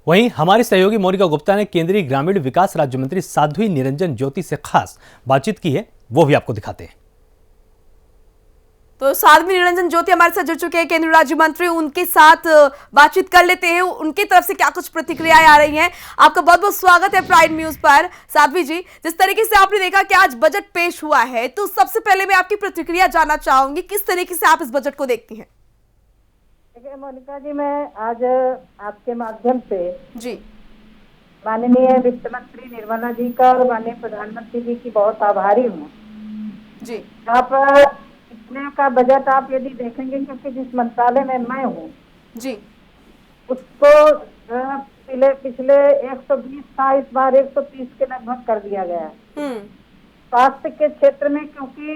वहीं हमारी सहयोगी मोनिका गुप्ता ने केंद्रीय ग्रामीण विकास राज्य मंत्री साध्वी निरंजन ज्योति से खास बातचीत की है, वो भी आपको दिखाते हैं। तो साध्वी निरंजन ज्योति हमारे साथ जुड़ चुके हैं, केंद्रीय राज्य मंत्री। उनके साथ बातचीत कर लेते हैं, उनकी तरफ से क्या कुछ प्रतिक्रियाएं आ रही हैं। आपका बहुत बहुत स्वागत है प्राइम न्यूज पर। साध्वी जी, जिस तरीके से आपने देखा कि आज बजट पेश हुआ है, तो सबसे पहले मैं आपकी प्रतिक्रिया जानना चाहूंगी, किस तरीके से आप इस बजट को देखती हैं? देखिए मोनिका जी, मैं आज आपके माध्यम से जी माननीय वित्त मंत्री निर्मला जी का और माननीय प्रधानमंत्री जी की बहुत आभारी हूँ। जी आप पिछले का बजट आप यदि देखेंगे, क्योंकि जिस मंत्रालय में मैं हूँ जी उसको पिछले 120 था, इस बार 130 के लगभग कर दिया गया है। स्वास्थ्य के क्षेत्र में, क्योंकि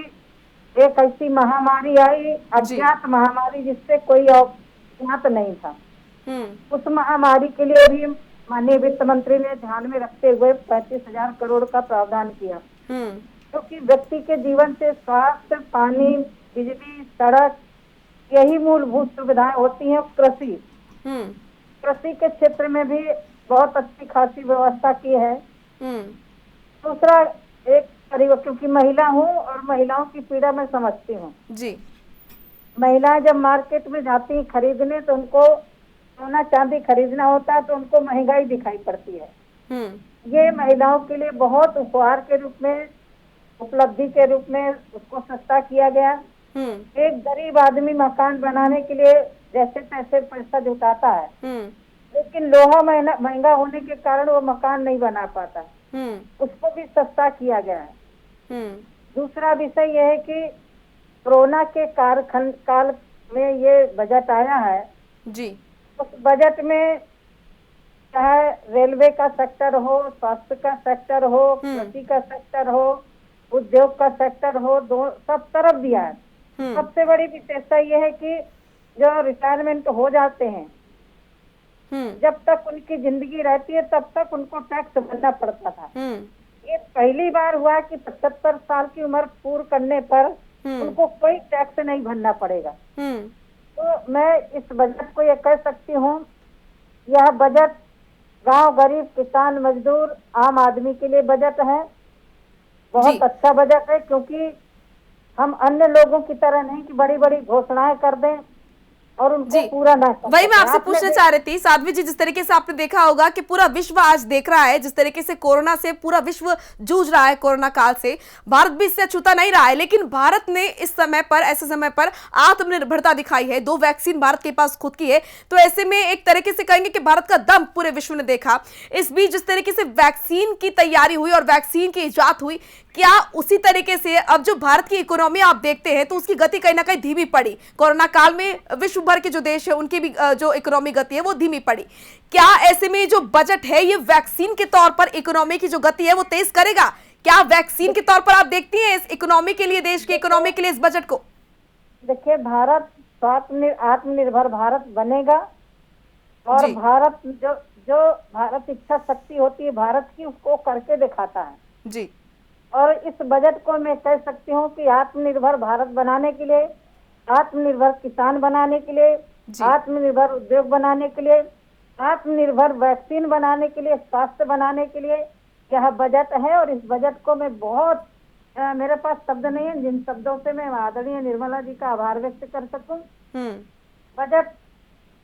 एक ऐसी महामारी आई, अज्ञात महामारी, जिससे कोई अज्ञात नहीं था, उस महामारी के लिए भी माननीय वित्त मंत्री ने ध्यान में रखते हुए 35,000 करोड़ का प्रावधान किया, क्योंकि व्यक्ति के जीवन से स्वास्थ्य, पानी, बिजली, सड़क, यही मूलभूत सुविधाएं होती हैं। कृषि के क्षेत्र में भी बहुत अच्छी खासी व्यवस्था की है। दूसरा, एक करीब, क्योंकि महिला हूँ और महिलाओं की पीड़ा मैं समझती हूँ जी। महिलाएं जब मार्केट में जाती हैं खरीदने, तो उनको सोना चांदी खरीदना होता है तो उनको महंगाई दिखाई पड़ती है। ये महिलाओं के लिए बहुत उपहार के रूप में, उपलब्धि के रूप में उसको सस्ता किया गया। एक गरीब आदमी मकान बनाने के लिए जैसे तैसे पैसा जुटाता है, लेकिन लोहा महंगा होने के कारण वो मकान नहीं बना पाता, उसको भी सस्ता किया गया है। दूसरा विषय यह है कि कोरोना के काल में ये बजट आया है जी। उस बजट में चाहे रेलवे का सेक्टर हो, स्वास्थ्य का सेक्टर हो, कृषि का सेक्टर हो, उद्योग का सेक्टर हो, सब तरफ दिया है। सबसे बड़ी विशेषता यह है कि जो रिटायरमेंट हो जाते हैं, जब तक उनकी जिंदगी रहती है तब तक उनको टैक्स भरना पड़ता था। ये पहली बार हुआ कि 75 साल की उम्र पूर्ण करने पर उनको कोई टैक्स नहीं भरना पड़ेगा। तो मैं इस बजट को ये कह सकती हूँ, यह बजट गांव, गरीब, किसान, मजदूर, आम आदमी के लिए बजट है। बहुत अच्छा बजट है, क्योंकि हम अन्य लोगों की तरह नहीं कि बड़ी बड़ी घोषणाएं कर दें और उनको पूरा ना कर। वही मैं आपसे पूछना चाह रही थी साध्वी जी, जिस तरीके से आपने देखा होगा कि पूरा विश्व आज देख रहा है, जिस तरीके से कोरोना से पूरा विश्व जूझ रहा है, कोरोना काल से भारत भी इससे अछूता नहीं रहा है, लेकिन भारत ने इस समय पर, ऐसे समय पर आत्मनिर्भरता दिखाई है। 2 वैक्सीन भारत के पास खुद की है, तो ऐसे में एक तरीके से कहेंगे कि भारत का दम पूरे विश्व ने देखा। इस बीच जिस तरीके से वैक्सीन की तैयारी हुई और वैक्सीन की इजाद हुई, क्या उसी तरीके से अब जो भारत की इकोनॉमी आप देखते हैं तो उसकी गति कहीं ना कहीं धीमी पड़ी? कोरोना काल में विश्व भर के जो देश है उनकी भी जो इकोनॉमी गति है वो धीमी पड़ी। क्या ऐसे में जो बजट है ये वैक्सीन के तौर पर इकोनॉमी की जो गति है वो तेज करेगा? क्या वैक्सीन के तौर पर आप देखती हैं इस इकोनॉमी के लिए, देश की इकोनॉमी के लिए इस बजट को? देखिए, भारत आत्मनिर्भर भारत बनेगा, और भारत जो भारत इच्छा शक्ति होती है भारत की, उसको करके दिखाता है जी। और इस बजट को मैं कह सकती हूँ कि आत्मनिर्भर भारत बनाने के लिए, आत्मनिर्भर किसान बनाने के लिए, आत्मनिर्भर उद्योग बनाने के लिए, आत्मनिर्भर वैक्सीन बनाने के लिए, स्वास्थ्य बनाने के लिए यह बजट है। और इस बजट को मैं बहुत मेरे पास शब्द नहीं है जिन शब्दों से मैं आदरणीय निर्मला जी का आभार व्यक्त कर सकूं। बजट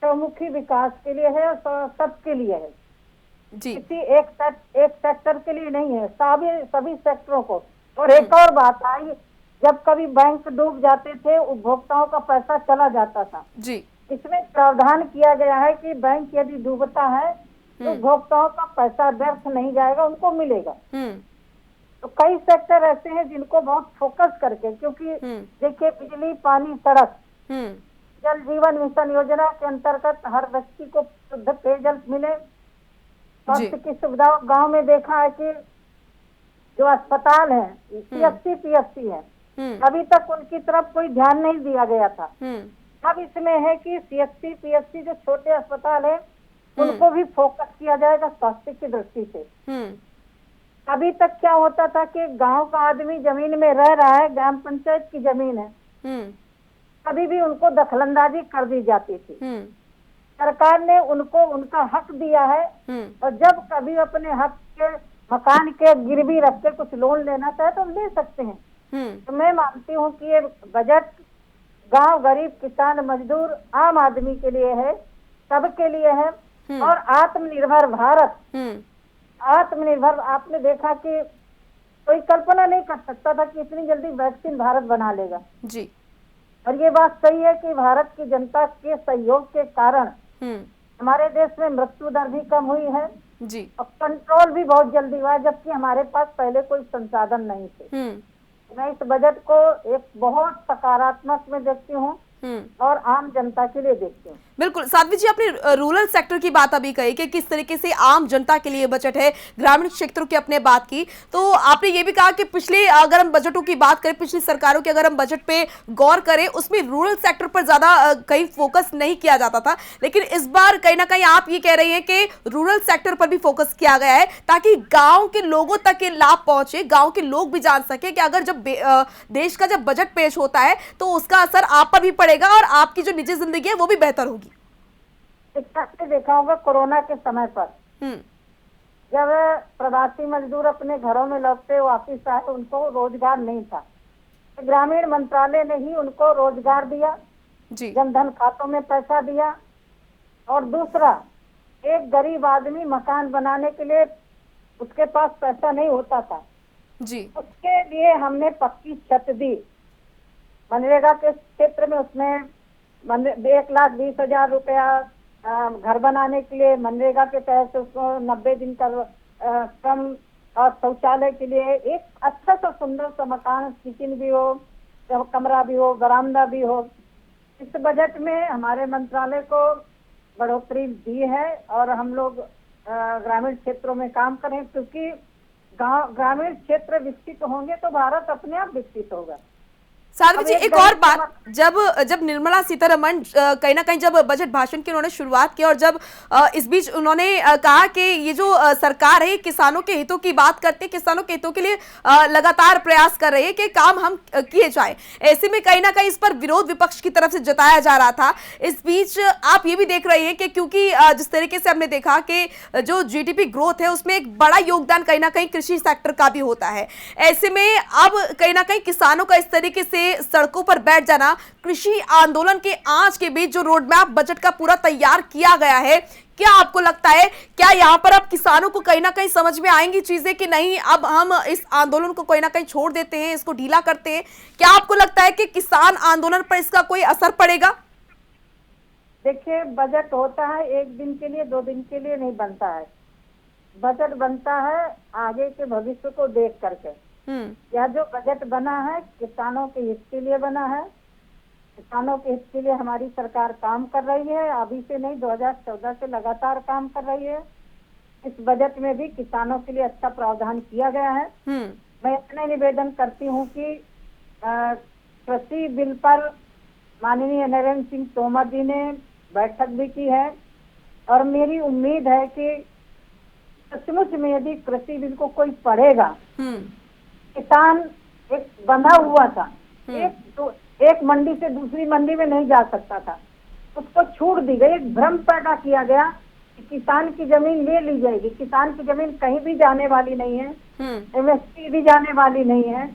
चौमुखी विकास के लिए है और सबके लिए है जी। किसी एक सेक्टर के लिए नहीं है, सभी सेक्टरों को। और एक और बात आई, जब कभी बैंक डूब जाते थे, उपभोक्ताओं का पैसा चला जाता था जी। इसमें प्रावधान किया गया है कि बैंक यदि डूबता है तो उपभोक्ताओं का पैसा व्यर्थ नहीं जाएगा, उनको मिलेगा। तो कई सेक्टर ऐसे हैं जिनको बहुत फोकस करके, क्योंकि देखिए, बिजली, पानी, सड़क, जल जीवन मिशन योजना के अंतर्गत हर व्यक्ति को शुद्ध पेयजल मिले। स्वास्थ्य की सुविधा गांव में देखा है कि जो अस्पताल है, CHC, PHC है, अभी तक उनकी तरफ कोई ध्यान नहीं दिया गया था। अब इसमें है कि CHC, PHC जो छोटे अस्पताल है उनको भी फोकस किया जाएगा स्वास्थ्य की दृष्टि से। अभी तक क्या होता था कि गांव का आदमी जमीन में रह रहा है, ग्राम पंचायत की जमीन है, कभी भी उनको दखलंदाजी कर दी जाती थी। सरकार ने उनको उनका हक दिया है। और जब कभी अपने हक के मकान के गिरवी रख के कुछ लोन लेना चाहे तो ले सकते हैं। तो मैं मानती हूँ कि ये बजट गांव, गरीब, किसान, मजदूर, आम आदमी के लिए है, सबके लिए है। और आत्मनिर्भर भारत, आत्मनिर्भर, आपने देखा कि कोई कल्पना नहीं कर सकता था कि इतनी जल्दी वैक्सीन भारत बना लेगा जी। और ये बात सही है कि भारत की जनता के सहयोग के कारण हमारे देश में मृत्यु दर भी कम हुई है जी। और कंट्रोल भी बहुत जल्दी हुआ है, जबकि हमारे पास पहले कोई संसाधन नहीं थे। मैं इस बजट को एक बहुत सकारात्मक में देखती हूँ और आम जनता के लिए देखते हैं। बिल्कुल साध्वी जी, आपने रूरल सेक्टर की बात अभी कही कि किस तरीके से आम जनता के लिए बजट है, ग्रामीण क्षेत्रों की अपने बात की, तो आपने ये भी कहा कि पिछले, अगर हम बजटों की बात करें, पिछली सरकारों के अगर हम बजट पे गौर करें, उसमें रूरल सेक्टर पर ज्यादा कहीं फोकस नहीं किया जाता था, लेकिन इस बार कहीं ना कहीं आप ये कह रही हैं कि रूरल सेक्टर पर भी फोकस किया गया है ताकि गाँव के लोगों तक ये लाभ पहुंचे, गाँव के लोग भी जान सके कि अगर जब देश का जब बजट पेश होता है तो उसका असर आप पर भी पड़ेगा और आपकी जो निजी जिंदगी है वो भी बेहतर होगी। आपने देखा होगा कोरोना के समय पर जब प्रवासी मजदूर अपने घरों में लौटते वापिस आए, उनको रोजगार नहीं था, तो ग्रामीण मंत्रालय ने ही उनको रोजगार दिया जी। जनधन खातों में पैसा दिया। और दूसरा, एक गरीब आदमी मकान बनाने के लिए उसके पास पैसा नहीं होता था जी, उसके लिए हमने पक्की छत दी। मनरेगा के क्षेत्र में उसमें 1,20,000 रुपया घर बनाने के लिए, मनरेगा के तहत उसको 90 दिन का कम, और शौचालय के लिए एक अच्छा सा सुंदर सा मकान, किचन भी हो, कमरा भी हो, बरामदा भी हो। इस बजट में हमारे मंत्रालय को बढ़ोतरी दी है और हम लोग ग्रामीण क्षेत्रों में काम करें, क्योंकि ग्रामीण क्षेत्र विकसित होंगे तो भारत अपने आप विकसित होगा। साध्वी जी, एक और बात, जब निर्मला सीतारमण कहीं ना कहीं जब बजट भाषण की उन्होंने शुरुआत की और जब इस बीच उन्होंने कहा कि ये जो सरकार है किसानों के हितों की बात करते हैं, किसानों के हितों के लिए लगातार प्रयास कर रही है कि काम हम किए जाए, ऐसे में कहीं ना कहीं इस पर विरोध विपक्ष की तरफ से जताया जा रहा था। इस बीच आप ये भी देख रहे हैं कि क्योंकि जिस तरीके से हमने देखा कि जो जीडीपी ग्रोथ है उसमें एक बड़ा योगदान कहीं ना कहीं कृषि सेक्टर का भी होता है, ऐसे में अब कहीं ना कहीं किसानों का इस तरीके से सड़कों पर बैठ जाना, कृषि आंदोलन के आंच के बीच जो रोड मैप बजट का पूरा तैयार किया गया है, क्या आपको लगता है क्या यहाँ पर अब किसानों को कहीं ना कहीं समझ में आएंगी चीजें कि नहीं, अब हम इस आंदोलन को कहीं ना कहीं छोड़ देते हैं, इसको ढीला करते हैं? क्या आपको लगता है कि किसान आंदोलन पर इसका कोई असर पड़ेगा? देखिए, बजट होता है एक दिन के लिए, 2 दिन के लिए नहीं बनता है। बजट बनता है आगे के भविष्य को देख करके। यह जो बजट बना है किसानों के हित के लिए बना है, किसानों के हित के लिए हमारी सरकार काम कर रही है। अभी से नहीं, 2014 से लगातार काम कर रही है। इस बजट में भी किसानों के लिए अच्छा प्रावधान किया गया है। मैं इतना निवेदन करती हूँ कि कृषि बिल पर माननीय नरेंद्र सिंह तोमर जी ने बैठक भी की है और मेरी उम्मीद है कि सचमुच में यदि कृषि बिल को कोई पढ़ेगा, किसान एक बंधा हुआ था, एक मंडी से दूसरी मंडी में नहीं जा सकता था, उसको छूट दी गई। एक भ्रम पैदा किया गया कि किसान की जमीन ले ली जाएगी। किसान की जमीन कहीं भी जाने वाली नहीं है, एमएसपी भी जाने वाली नहीं है।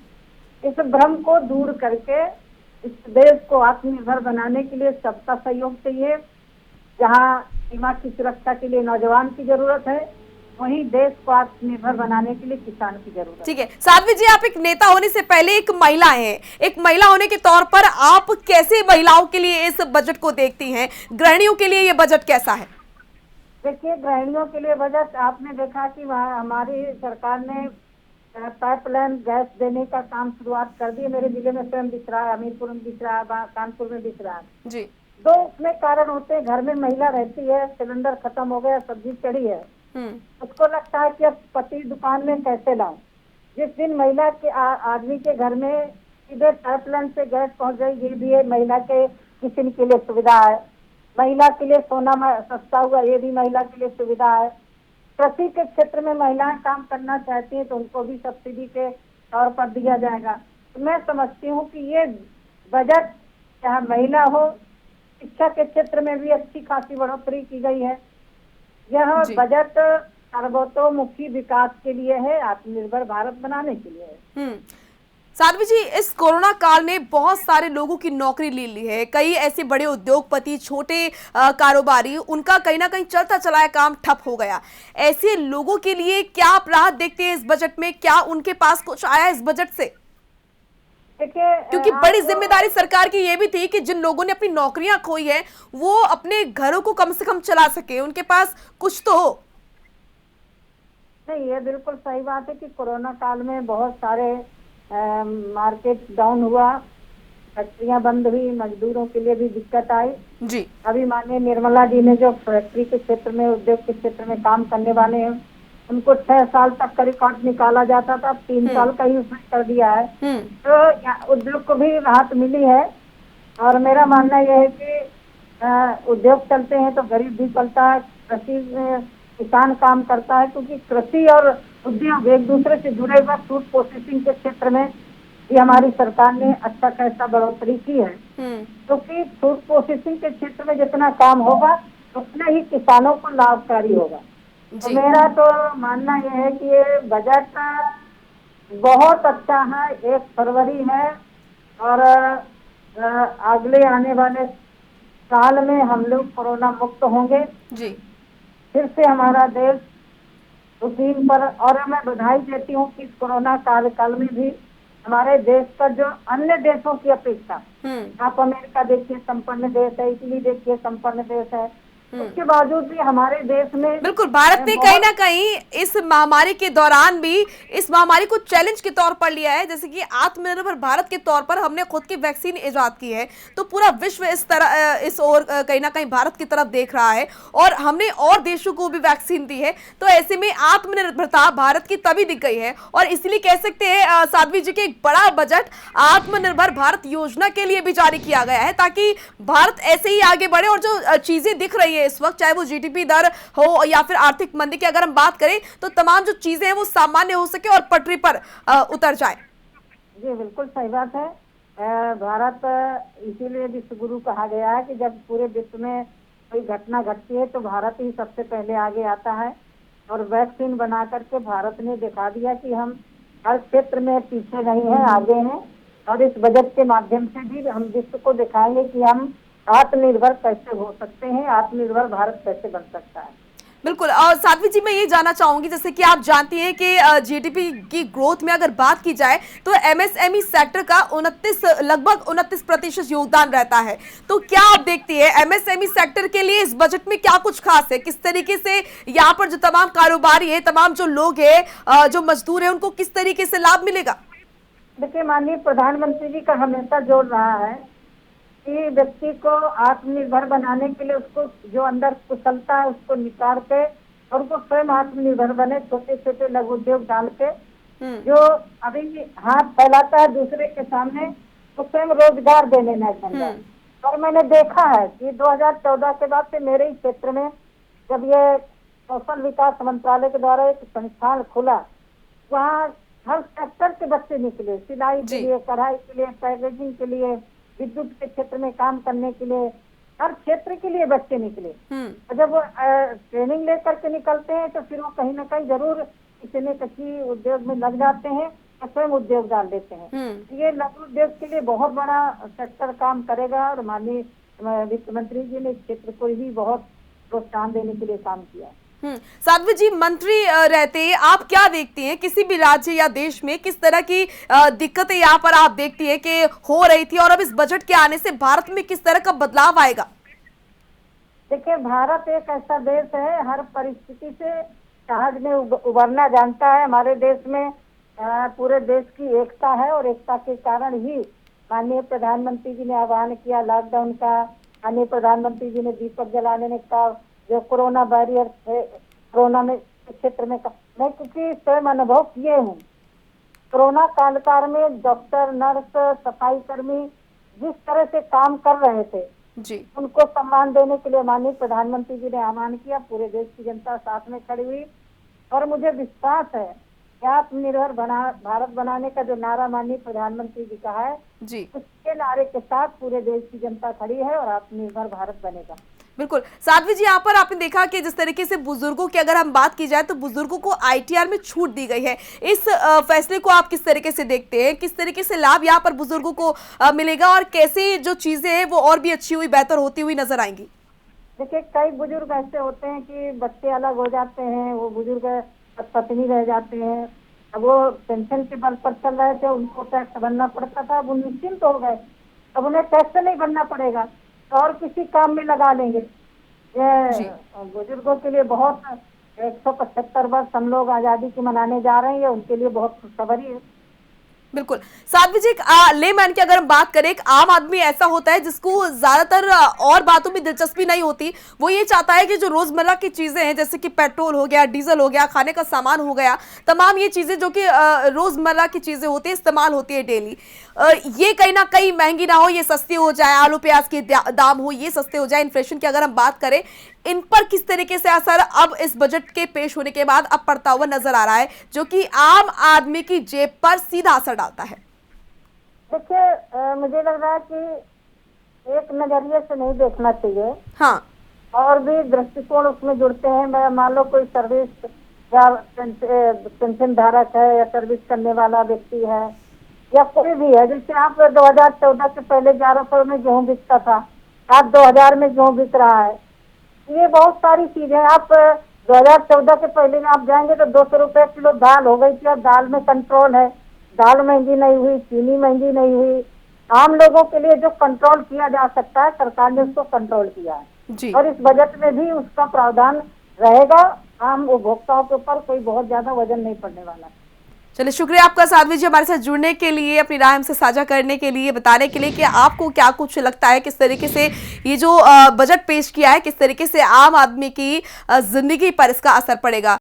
इस भ्रम को दूर करके इस देश को आत्मनिर्भर बनाने के लिए सबका सहयोग चाहिए। जहाँ सीमा की सुरक्षा के लिए नौजवान की जरूरत है, वहीं देश को आत्मनिर्भर बनाने के लिए किसान की जरूरत है। ठीक है साध्वी जी, आप एक नेता होने से पहले एक महिला हैं, एक महिला होने के तौर पर आप कैसे महिलाओं के लिए इस बजट को देखती हैं? गृहिणियों के लिए ये बजट कैसा है? देखिए, गृहिणियों के लिए बजट आपने देखा कि हमारी सरकार ने पाइपलाइन गैस देने का काम शुरुआत कर दी। मेरे जिले में स्वयं दिख रहा है, हमीरपुर में दिख रहा है, कानपुर में दिख रहा है जी। 2 उसमें कारण होते हैं। घर में महिला रहती है, सिलेंडर खत्म हो गया, सब्जी चढ़ी है, उसको लगता है कि अब पति दुकान में कैसे लाऊं। जिस दिन महिला के आदमी के घर में सीधे पाइपलाइन से गैस पहुंच गई, ये भी है महिला के किचन के लिए सुविधा है। महिला के लिए सोना सस्ता हुआ, ये भी महिला के लिए सुविधा है। कृषि के क्षेत्र में महिलाएं काम करना चाहती हैं तो उनको भी सब्सिडी के तौर पर दिया जाएगा। तो मैं समझती हूँ कि ये बजट चाहे महिला हो, शिक्षा के क्षेत्र में भी अच्छी खासी बढ़ोतरी की गई है। यह जी। बजट सर्वतोमुखी विकास के लिए है, आत्मनिर्भर भारत बनाने के लिए है। साध्वी जी, इस कोरोना काल ने बहुत सारे लोगों की नौकरी ले ली है। कई ऐसे बड़े उद्योगपति, छोटे कारोबारी, उनका कहीं ना कहीं चलता चलाया काम ठप हो गया। ऐसे लोगों के लिए क्या आप राहत देखते हैं इस बजट में? क्या उनके पास कुछ आया इस बजट से? देखिए, क्योंकि बड़ी जिम्मेदारी सरकार की ये भी थी कि जिन लोगों ने अपनी नौकरियां खोई है वो अपने घरों को कम से कम चला सके, उनके पास कुछ तो हो। नहीं, ये बिल्कुल सही बात है कि कोरोना काल में बहुत सारे मार्केट डाउन हुआ, फैक्ट्रियां बंद हुई, मजदूरों के लिए भी दिक्कत आई। जी। अभी माननीय निर्मला जी ने जो फैक्ट्री के क्षेत्र में, उद्योग के क्षेत्र में काम करने वाले हैं, उनको 6 साल तक का रिकॉर्ड निकाला जाता था, 3 साल का ही उसमें कर दिया है। तो उद्योग को भी राहत मिली है। और मेरा मानना यह है कि उद्योग चलते हैं तो गरीब भी पलता है, कृषि में किसान काम करता है, क्योंकि कृषि और उद्योग एक दूसरे से जुड़े हुए। फूड प्रोसेसिंग के क्षेत्र में भी हमारी सरकार ने अच्छा खासा बढ़ोतरी की है, क्योंकि फूड प्रोसेसिंग के क्षेत्र में जितना काम होगा उतना ही किसानों को लाभकारी होगा। तो मेरा तो मानना यह है कि ये बजट बहुत अच्छा है। 1 फरवरी है और अगले आने वाले साल में हम लोग कोरोना मुक्त होंगे। जी। फिर से हमारा देश रूटीन पर। और मैं बधाई देती हूँ कि इस कोरोना काल में भी हमारे देश का जो अन्य देशों की अपेक्षा, आप अमेरिका देखिए संपन्न देश है, इटली देखिए संपन्न देश है, उसके बावजूद भी हमारे देश में बिल्कुल, भारत ने कहीं ना कहीं इस महामारी के दौरान भी इस महामारी को चैलेंज के तौर पर लिया है। जैसे कि आत्मनिर्भर भारत के तौर पर हमने खुद की वैक्सीन इजाद की है, तो पूरा विश्व इस ओर कहीं ना कहीं भारत की तरफ देख रहा है और हमने और देशों को भी वैक्सीन दी है। तो ऐसे में आत्मनिर्भरता भारत की तभी दिख गई है और इसलिए कह सकते हैं साध्वी जी के एक बड़ा बजट आत्मनिर्भर भारत योजना के लिए भी जारी किया गया है, ताकि भारत ऐसे ही आगे बढ़े। और जो चीजें दिख रही है इस वक्त, चाहे वो जीडीपी दर हो या फिर आर्थिक मंदी की अगर हम बात करें, तो तमाम जो चीजें हैं वो सामान्य हो सके और पटरी पर उतर जाए। जी बिल्कुल सही बात है। भारत इसीलिए विश्व गुरु कहा गया है कि जब पूरे विश्व में कोई घटना घटती है तो भारत ही सबसे पहले आगे आता है। और वैक्सीन बना करके भारत ने दिखा दिया कि हम हर क्षेत्र में पीछे नहीं है, आगे हैं। और इस बजट के माध्यम से भी हम विश्व को दिखाएंगे कि हम आत्मनिर्भर कैसे हो सकते हैं, आत्मनिर्भर भारत कैसे बन सकता है। बिल्कुल। और साध्वी जी, मैं ये जानना चाहूंगी, जैसे कि आप जानती हैं कि जीडीपी की ग्रोथ में अगर बात की जाए तो एमएसएमई सेक्टर का लगभग 29% योगदान रहता है। तो क्या आप देखती है एमएसएमई सेक्टर के लिए इस बजट में क्या कुछ खास है? किस तरीके से यहाँ पर जो तमाम कारोबारी है, तमाम जो लोग हैं, जो मजदूर है, उनको किस तरीके से लाभ मिलेगा? देखिए, माननीय प्रधानमंत्री जी का हमेशा जोर रहा है कि व्यक्ति को आत्मनिर्भर बनाने के लिए उसको जो अंदर कुशलता है उसको निकाल के और उसको स्वयं आत्मनिर्भर बने। छोटे छोटे लघु उद्योग डाल के जो अभी हाथ फैलाता है दूसरे के सामने, तो स्वयं रोजगार देने न समझा। और मैंने देखा है कि 2014 के बाद से मेरे ही क्षेत्र में जब ये कौशल विकास मंत्रालय के द्वारा एक संस्थान खुला, वहाँ हर सेक्टर के बच्चे निकले, सिलाई के लिए, कढ़ाई के लिए, पैकेजिंग के लिए, विद्युत के क्षेत्र में काम करने के लिए, हर क्षेत्र के लिए बच्चे निकले। और जब वो ट्रेनिंग लेकर के निकलते हैं तो फिर वो कहीं ना कहीं जरूर किसी न किसी उद्योग में लग जाते हैं और स्वयं उद्योग डाल देते हैं। ये लघु उद्योग के लिए बहुत बड़ा सेक्टर काम करेगा और माननीय वित्त मंत्री जी ने इस क्षेत्र को भी बहुत प्रोत्साहन देने के लिए काम किया। साध्वी जी, मंत्री रहते आप क्या देखती हैं किसी भी राज्य या देश में किस तरह की दिक्कतें यहाँ पर आप देखती हैं कि हो रही थी और अब इस बजट के आने से भारत में किस तरह का बदलाव आएगा? देखिए, भारत एक ऐसा देश है, हर परिस्थिति से जहाज में उबरना जानता है। हमारे देश में पूरे देश की एकता है और एकता के कारण ही माननीय प्रधानमंत्री जी ने आह्वान किया लॉकडाउन का। माननीय प्रधानमंत्री जी ने दीपक जलाने का, जो कोरोना बैरियर थे कोरोना में क्षेत्र में, मैं क्योंकि स्वयं अनुभव किए हूँ। कोरोना काल में डॉक्टर, नर्स, सफाई कर्मी जिस तरह से काम कर रहे थे जी, उनको सम्मान देने के लिए माननीय प्रधानमंत्री जी ने आह्वान किया। पूरे देश की जनता साथ में खड़ी हुई और मुझे विश्वास है कि आत्मनिर्भर भारत बनाने का जो नारा माननीय प्रधानमंत्री जी का है जी इसके नारे के साथ पूरे देश की जनता खड़ी है और आत्मनिर्भर भारत बनेगा। बिल्कुल। साध्वी जी, यहाँ पर आपने देखा कि जिस तरीके से बुजुर्गों की अगर हम बात की जाए तो बुजुर्गों को आईटीआर में छूट दी गई है। इस फैसले को आप किस तरीके से देखते हैं? किस तरीके से लाभ यहाँ पर बुजुर्गों को मिलेगा और कैसे जो चीजें हैं वो और भी अच्छी हुई, बेहतर होती हुई नजर आएंगी? देखिए, कई बुजुर्ग ऐसे होते हैं कि बच्चे अलग हो जाते हैं, वो बुजुर्ग पत्नी रह जाते हैं। अब वो पेंशन के बल पर चल रहे थे, उनको टैक्स भरना पड़ता था, अब वो निश्चिंत हो गए, अब उन्हें टैक्स नहीं भरना पड़ेगा तो और किसी काम में लगा लेंगे। ये बुजुर्गों के लिए बहुत 175 वर्ष हम लोग आजादी की मनाने जा रहे हैं, ये उनके लिए बहुत खुशखबरी है। बिल्कुल। साध्वी जी, लेमैन की अगर हम बात करें, एक आम आदमी ऐसा होता है जिसको ज्यादातर और बातों में दिलचस्पी नहीं होती। वो ये चाहता है कि जो रोजमर्रा की चीजें हैं, जैसे कि पेट्रोल हो गया, डीजल हो गया, खाने का सामान हो गया, तमाम ये चीजें जो कि रोजमर्रा की चीजें होती है, इस्तेमाल होती है डेली, ये कहीं ना कहीं महंगी ना हो, ये सस्ती हो जाए, आलू प्याज के दाम हो ये सस्ते हो जाए। इन्फ्लेशन की अगर हम बात करें, इन पर किस तरीके से असर अब इस बजट के पेश होने के बाद अब पड़ता हुआ नजर आ रहा है, जो कि आम आदमी की जेब पर सीधा असर डालता है? देखिए, मुझे लग रहा है कि एक नजरिए से नहीं देखना चाहिए। हाँ, और भी दृष्टिकोण उसमें जुड़ते हैं। मैं मान लो कोई सर्विस या पेंशन धारक है या सर्विस करने वाला व्यक्ति है या कोई भी है, जैसे आप 2014 से पहले 1100 में गेहूं बिकता था, आप 2000 में गेहूं बिक रहा है। ये बहुत सारी चीजें, आप 2014 के पहले में आप जाएंगे तो 200 रुपए किलो दाल हो गई थी, अब दाल में कंट्रोल है, दाल महंगी नहीं हुई, चीनी महंगी नहीं हुई। आम लोगों के लिए जो कंट्रोल किया जा सकता है, सरकार ने उसको कंट्रोल किया है जी। और इस बजट में भी उसका प्रावधान रहेगा। आम उपभोक्ताओं के ऊपर कोई बहुत ज्यादा वजन नहीं पड़ने वाला। चलिए, शुक्रिया आपका साध्वी जी, हमारे साथ जुड़ने के लिए, अपनी राय हमसे साझा करने के लिए, बताने के लिए कि आपको क्या कुछ लगता है, किस तरीके से ये जो बजट पेश किया है, किस तरीके से आम आदमी की जिंदगी पर इसका असर पड़ेगा।